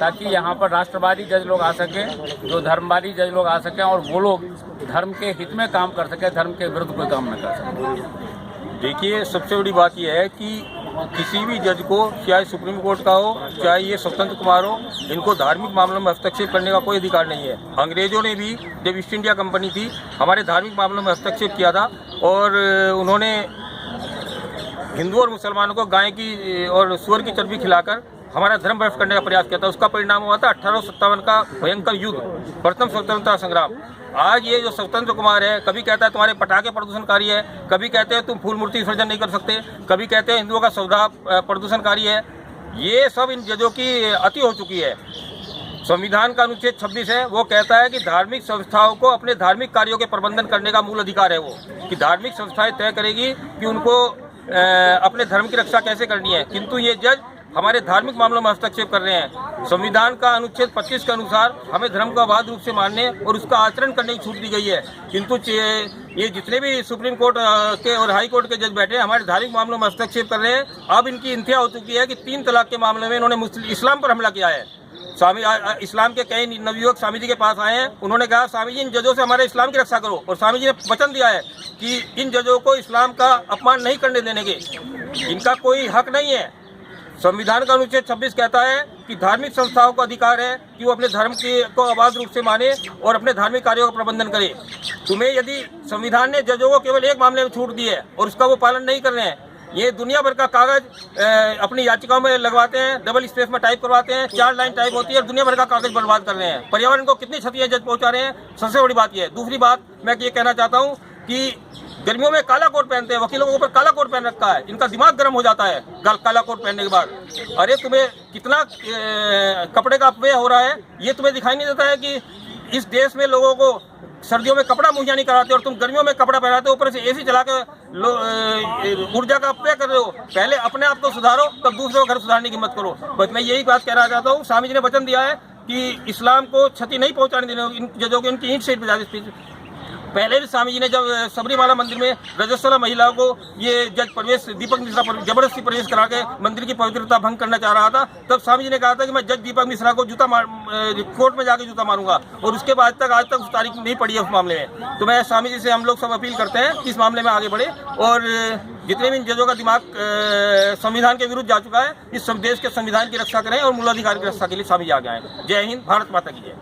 ताकि यहाँ पर राष्ट्रवादी जज लोग आ सकें, जो धर्मवादी जज लोग आ सकें और वो लोग धर्म के हित में काम कर सकें, धर्म के विरुद्ध कोई काम न कर सकें। देखिए, सबसे बड़ी बात यह है कि किसी भी जज को, चाहे सुप्रीम कोर्ट का हो, चाहे ये स्वतंत्र कुमार हो, इनको धार्मिक मामलों में हस्तक्षेप करने का कोई अधिकार नहीं है। अंग्रेजों ने भी जब ईस्ट इंडिया कंपनी थी, हमारे धार्मिक मामलों में हस्तक्षेप किया था और उन्होंने हिंदू और मुसलमानों को गाय की और सूअर की चर्बी खिलाकर हमारा धर्म भ्रष्ट करने का प्रयास किया था। उसका परिणाम हुआ था 1857 का भयंकर युद्ध, प्रथम स्वतंत्रता संग्राम। आज ये जो स्वतंत्र कुमार है, कभी कहता है तुम्हारे पटाखे प्रदूषणकारी है, कभी कहते हैं तुम फूल मूर्ति विसर्जन नहीं कर सकते, कभी कहते हैं हिंदुओं का सौदा प्रदूषणकारी है। ये सब इन जजों की अति हो चुकी है। संविधान का अनुच्छेद 26 है, वो कहता है कि धार्मिक संस्थाओं को अपने धार्मिक कार्यों के प्रबंधन करने का मूल अधिकार है। वो कि धार्मिक संस्थाएं तय करेगी कि उनको अपने धर्म की रक्षा कैसे करनी है, किंतु ये जज हमारे धार्मिक मामलों में हस्तक्षेप कर रहे हैं। संविधान का अनुच्छेद 25 के अनुसार हमें धर्म को अबाध रूप से मानने और उसका आचरण करने की छूट दी गई है, किंतु ये जितने भी सुप्रीम कोर्ट के और हाई कोर्ट के जज बैठे हैं, हमारे धार्मिक मामलों में हस्तक्षेप कर रहे हैं। अब इनकी इंतहा हो चुकी है कि 3 तलाक के मामले में इन्होंने इस्लाम पर हमला किया है। स्वामी इस्लाम के कई नवयुवक स्वामी जी के पास आए हैं, उन्होंने कहा स्वामी जी इन जजों से हमारे इस्लाम की रक्षा करो, और स्वामी जी ने वचन दिया है कि इन जजों को इस्लाम का अपमान नहीं करने देने के, इनका कोई हक नहीं है। संविधान का अनुच्छेद 26 कहता है कि धार्मिक संस्थाओं का अधिकार है कि वो अपने धर्म को अबाध रूप से माने और अपने धार्मिक कार्यों का प्रबंधन करे। तुम्हें यदि संविधान ने जजों को केवल एक मामले में छूट दी है और उसका वो पालन नहीं कर रहे हैं, ये दुनिया भर का कागज अपनी याचिकाओं में लगवाते हैं, डबल स्पेस में टाइप करवाते हैं, 4 लाइन टाइप होती है और दुनिया भर का कागज बर्बाद कर रहे हैं। पर्यावरण को कितनी क्षतियां जज पहुंचा रहे हैं, सबसे बड़ी बात यह है। दूसरी बात मैं ये कहना चाहता हूँ कि गर्मियों में काला कोट पहनते हैं, वकीलों के ऊपर काला कोट पहन रखा है, इनका दिमाग गर्म हो जाता है काला कोट पहनने के बाद। अरे तुम्हें कितना कपड़े का अपव्यय हो रहा है, ये तुम्हें दिखाई नहीं देता है कि इस देश में लोगों को सर्दियों में कपड़ा मुहैया नहीं कराते और तुम गर्मियों में कपड़ा पहनाते हो, ऊपर से एसी चला के ऊर्जा का अपव्यय कर रहे हो। पहले अपने आप को सुधारो, तब दूसरों को घर सुधारने की मत करो। बस मैं यही बात कहना चाहता हूँ। स्वामी जी ने वचन दिया है कि इस्लाम को क्षति नहीं पहुंचाने देने इन जजों की, उनकी ईंट से पहले भी स्वामी जी ने जब सबरीमाला मंदिर में रजस्वला महिलाओं को ये जज प्रवेश दीपक मिश्रा पर जबरदस्ती प्रवेश करा के मंदिर की पवित्रता भंग करना चाह रहा था, तब स्वामी जी ने कहा था कि मैं जज दीपक मिश्रा को कोर्ट में जाके जूता मारूंगा, और उसके बाद आज तक उस तारीख नहीं पड़ी है उस मामले में। तो मैं स्वामी जी से हम लोग सब अपील करते हैं कि इस मामले में आगे बढ़े, और जितने भी इन जजों का दिमाग संविधान के विरुद्ध जा चुका है, इस देश के संविधान की रक्षा करें और मूलाधिकार की रक्षा के लिए स्वामी जी आगे आए। जय हिंद, भारत माता की जय।